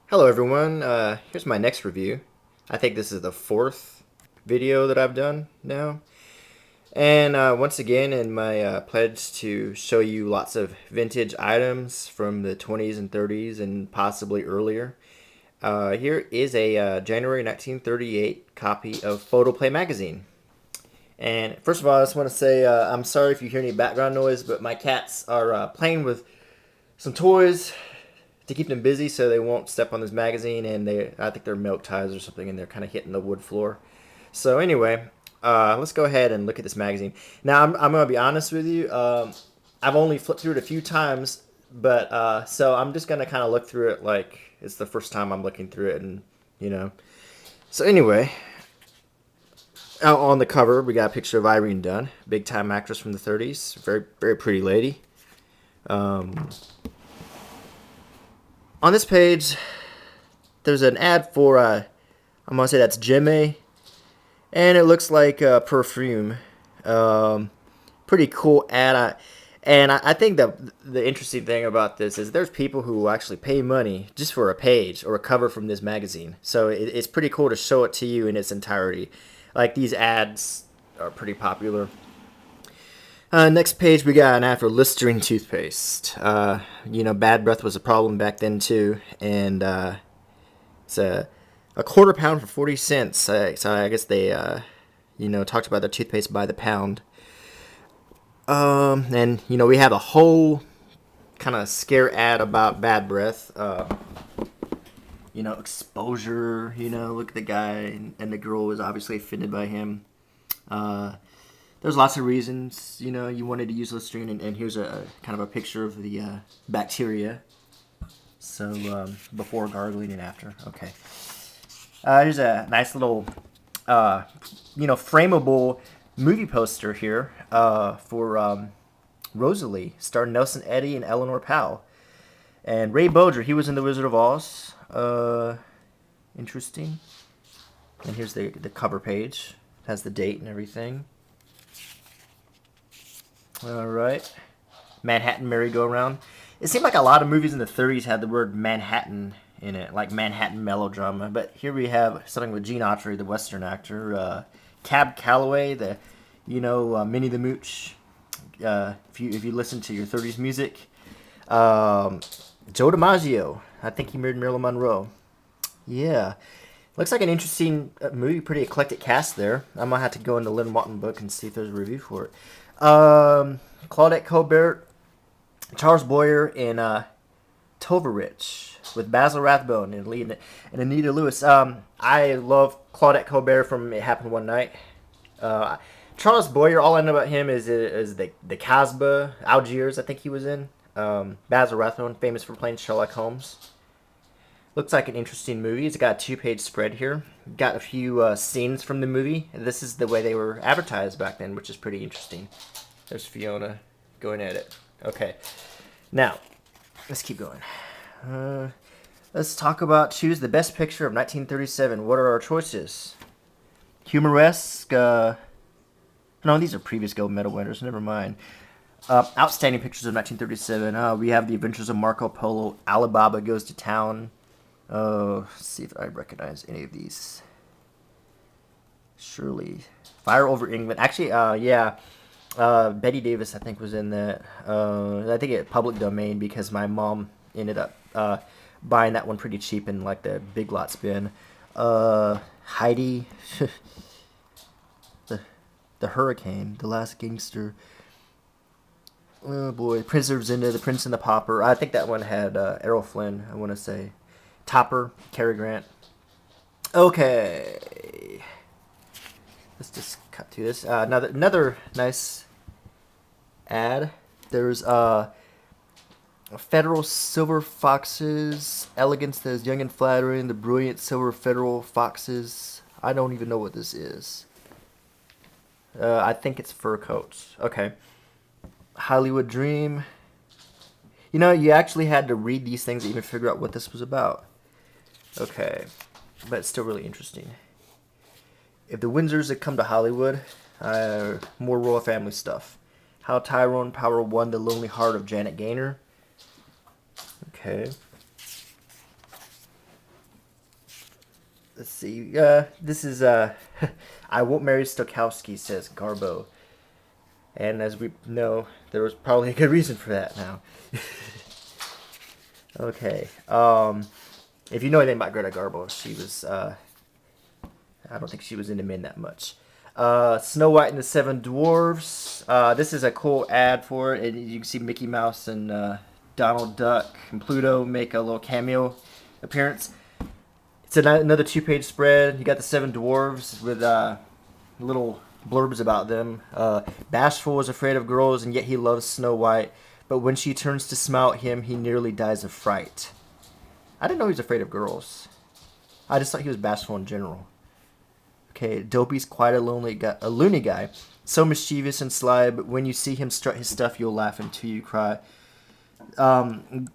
Hello everyone, here's my next review. I think this is the fourth video that I've done now. And once again, in my pledge to show you lots of vintage items from the 20s and 30s and possibly earlier, here is a January 1938 copy of Photoplay magazine. And first of all, I just want to say I'm sorry if you hear any background noise, but my cats are playing with some toys to keep them busy so they won't step on this magazine, and I think they're milk ties or something, and they're kind of hitting the wood floor. So anyway, let's go ahead and look at this magazine. Now I'm going to be honest with you. I've only flipped through it a few times, but so I'm just going to kind of look through it like it's the first time I'm looking through it, and you know. So anyway, out on the cover we got a picture of Irene Dunne, big time actress from the 30s, very very pretty lady. Um, on this page, there's an ad for I'm gonna say that's Jimmy, and it looks like perfume. Um, Pretty cool ad. I think the interesting thing about this is there's people who actually pay money just for a page or a cover from this magazine. So it's pretty cool to show it to you in its entirety. Like these ads are pretty popular. Next page, we got an ad for Listerine toothpaste. Bad breath was a problem back then too, and it's a quarter pound for 40 cents. So I guess they, talked about their toothpaste by the pound. And we have a whole kind of scare ad about bad breath. Exposure. Look at the guy, and the girl was obviously offended by him. There's lots of reasons, you wanted to use Listerine, and here's a kind of a picture of the bacteria. So before gargling and after. Okay. Here's a nice little, frameable movie poster here for Rosalie, starring Nelson Eddy and Eleanor Powell. And Ray Bolger, he was in The Wizard of Oz. Interesting. And here's the cover page. It has the date and everything. All right. Manhattan Merry-Go-Round. It seemed like a lot of movies in the 30s had the word Manhattan in it, like Manhattan melodrama. But here we have something with Gene Autry, the Western actor, Cab Calloway, the Minnie the Mooch. If you listen to your 30s music, Joe DiMaggio. I think he married Marilyn Monroe. Yeah, looks like an interesting movie. Pretty eclectic cast there. I might have to go into Lynn Walton book and see if there's a review for it. Claudette Colbert, Charles Boyer, and Tovarich with Basil Rathbone and Anita Lewis. I love Claudette Colbert from It Happened One Night. Charles Boyer, all I know about him is the Casbah, Algiers, I think he was in. Basil Rathbone, famous for playing Sherlock Holmes. Looks like an interesting movie. It's got a 2-page spread here. Got a few scenes from the movie. This is the way they were advertised back then, which is pretty interesting. There's Fiona going at it. Okay. Now, let's keep going. Let's talk about choose the best picture of 1937. What are our choices? Humoresque. No, these are previous gold medal winners. Never mind. Outstanding pictures of 1937. We have The Adventures of Marco Polo. Alibaba Goes to Town. Let's see if I recognize any of these. Surely. Fire Over England. Actually, yeah. Betty Davis, I think, was in that. I think it public domain because my mom ended up buying that one pretty cheap in like the Big Lots bin. Heidi. the Hurricane. The Last Gangster. Oh boy. Prince of Zinda. The Prince and the Pauper. I think that one had Errol Flynn, I want to say. Topper, Cary Grant. Okay, let's just cut through this. Another nice ad. There's Federal Silver Foxes, elegance that is young and flattering. The brilliant silver Federal Foxes. I don't even know what this is. I think it's fur coats. Okay. Hollywood Dream. You actually had to read these things to even figure out what this was about. Okay, but it's still really interesting. If the Windsors had come to Hollywood, more royal family stuff. How Tyrone Power won the lonely heart of Janet Gaynor. Okay. Let's see. This is I Won't Marry Stokowski, says Garbo. And as we know, there was probably a good reason for that now. Okay. If you know anything about Greta Garbo, she was I don't think she was into men that much. Snow White and the Seven Dwarfs. This is a cool ad for it. You can see Mickey Mouse and Donald Duck and Pluto make a little cameo appearance. It's another two-page spread. You got the Seven Dwarves with little blurbs about them. Bashful is afraid of girls, and yet he loves Snow White. But when she turns to smile at him, he nearly dies of fright. I didn't know he was afraid of girls. I just thought he was bashful in general. Okay, Dopey's quite a loony guy. So mischievous and sly, but when you see him strut his stuff, you'll laugh until you cry.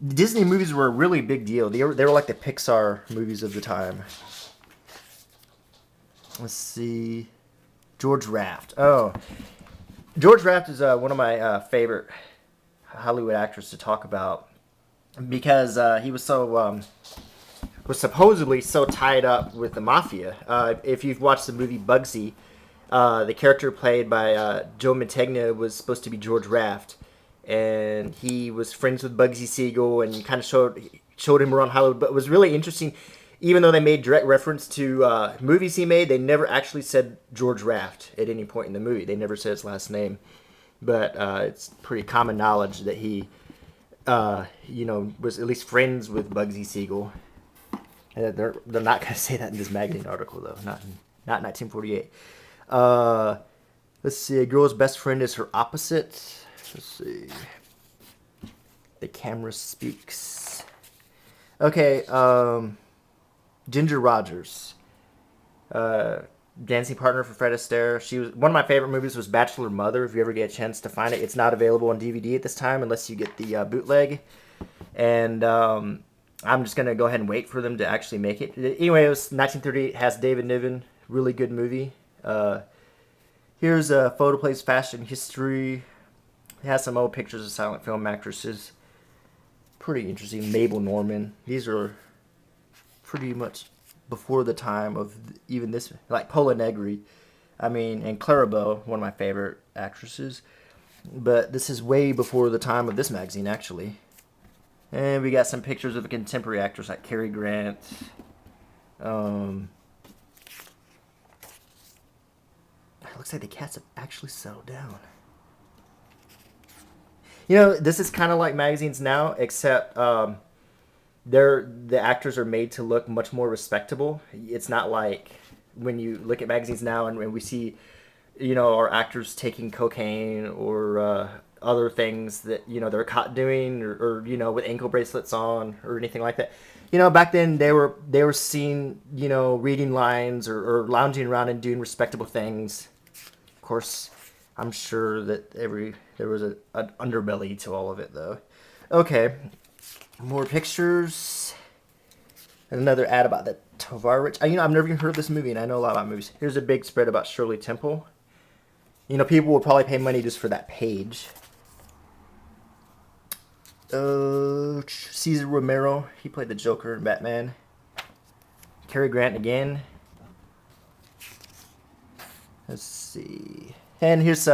Disney movies were a really big deal. They were like the Pixar movies of the time. Let's see. George Raft. Oh, George Raft is one of my favorite Hollywood actors to talk about because he was supposedly so tied up with the mafia. If you've watched the movie Bugsy, the character played by Joe Mantegna was supposed to be George Raft, and he was friends with Bugsy Siegel and kind of showed him around Hollywood. But it was really interesting. Even though they made direct reference to movies he made, they never actually said George Raft at any point in the movie. They never said his last name. But it's pretty common knowledge that he, was at least friends with Bugsy Siegel. They're not going to say that in this magazine article, though. Not 1948. Let's see. A girl's best friend is her opposite. Let's see. The camera speaks. Okay. Ginger Rogers. Dancing partner for Fred Astaire. One of my favorite movies was Bachelor Mother. If you ever get a chance to find it, it's not available on DVD at this time unless you get the bootleg. And I'm just gonna go ahead and wait for them to actually make it. Anyway, it was 1938. Has David Niven. Really good movie. Here's a Photoplay's fashion history. It has some old pictures of silent film actresses. Pretty interesting. Mabel Normand. These are pretty much before the time of even this, like Paula Negri, and Clara Bow, one of my favorite actresses. But this is way before the time of this magazine, actually. And we got some pictures of a contemporary actress like Cary Grant. It looks like the cats have actually settled down. This is kind of like magazines now, except the actors are made to look much more respectable. It's not like when you look at magazines now and when we see, our actors taking cocaine or other things that they're caught doing or with ankle bracelets on or anything like that. Back then they were seen reading lines or lounging around and doing respectable things. Of course, I'm sure that there was an underbelly to all of it though. Okay. More pictures. Another ad about the Tovar Rich. I've never even heard of this movie, and I know a lot about movies. Here's a big spread about Shirley Temple. People will probably pay money just for that page. Cesar Romero. He played the Joker in Batman. Cary Grant again. Let's see. And here's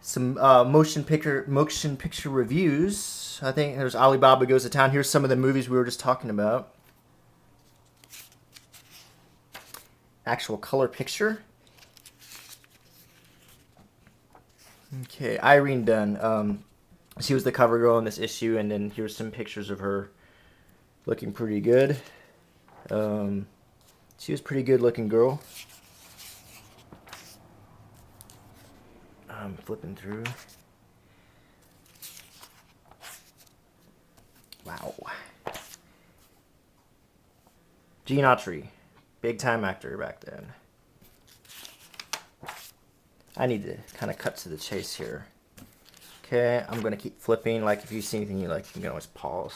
some motion picture reviews. I think there's Alibaba Goes to Town. Here's some of the movies we were just talking about. Actual color picture. Okay, Irene Dunn. She was the cover girl in this issue, and then here's some pictures of her looking pretty good. She was a pretty good looking girl. I'm flipping through. Wow. Gene Autry, big time actor back then. I need to kind of cut to the chase here. Okay, I'm gonna keep flipping. Like if you see anything you like, you can always pause.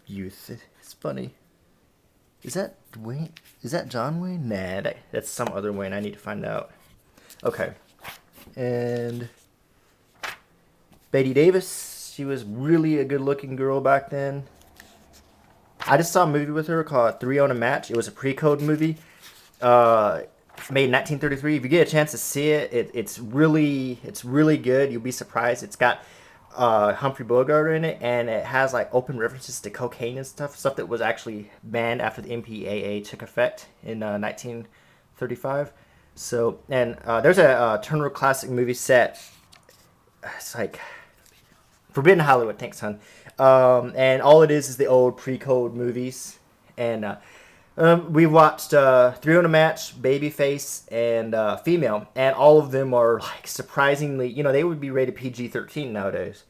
Youth, it's funny. Is that Dwayne? Is that John Wayne? Nah, that's some other Wayne. I need to find out. Okay. And Betty Davis. She was really a good-looking girl back then. I just saw a movie with her called Three on a Match. It was a pre-code movie, made in 1933. If you get a chance to see it, it's really good. You'll be surprised. It's got Humphrey Bogart in it, and it has like open references to cocaine and stuff that was actually banned after the MPAA took effect in 1935. So, and there's a Turner Classic movie set. It's like Forbidden Hollywood. Thanks, hon. And all it is the old pre-code movies. And we watched Three on a Match, Babyface, and Female. And all of them are like surprisingly, you know, they would be rated PG-13 nowadays.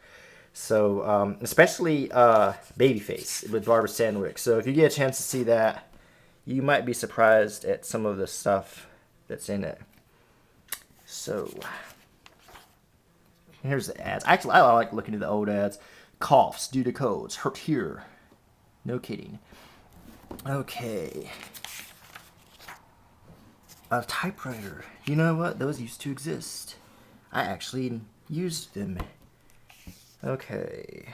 So, especially Babyface with Barbara Stanwyck. So if you get a chance to see that, you might be surprised at some of the stuff that's in it. So here's the ads. Actually, I like looking at the old ads. Coughs due to codes. Hurt here. No kidding. Okay. A typewriter. You know what? Those used to exist. I actually used them. Okay.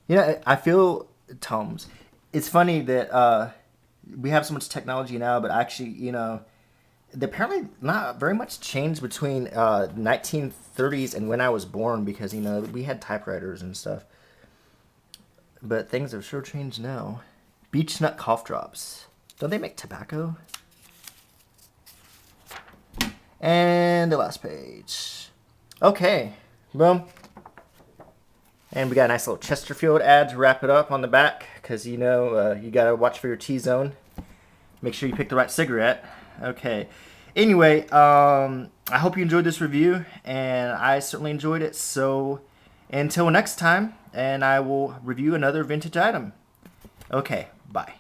You know, I feel, Toms, it's funny that we have so much technology now, but actually, you know, apparently not very much changed between 1930s and when I was born, because, you know, we had typewriters and stuff. But things have sure changed now. Beech nut cough drops. Don't they make tobacco? And the last page. Okay. Boom. And we got a nice little Chesterfield ad to wrap it up on the back, because, you know, you got to watch for your T-zone. Make sure you pick the right cigarette. Okay. Anyway, I hope you enjoyed this review, and I certainly enjoyed it. So until next time, and I will review another vintage item. Okay, bye.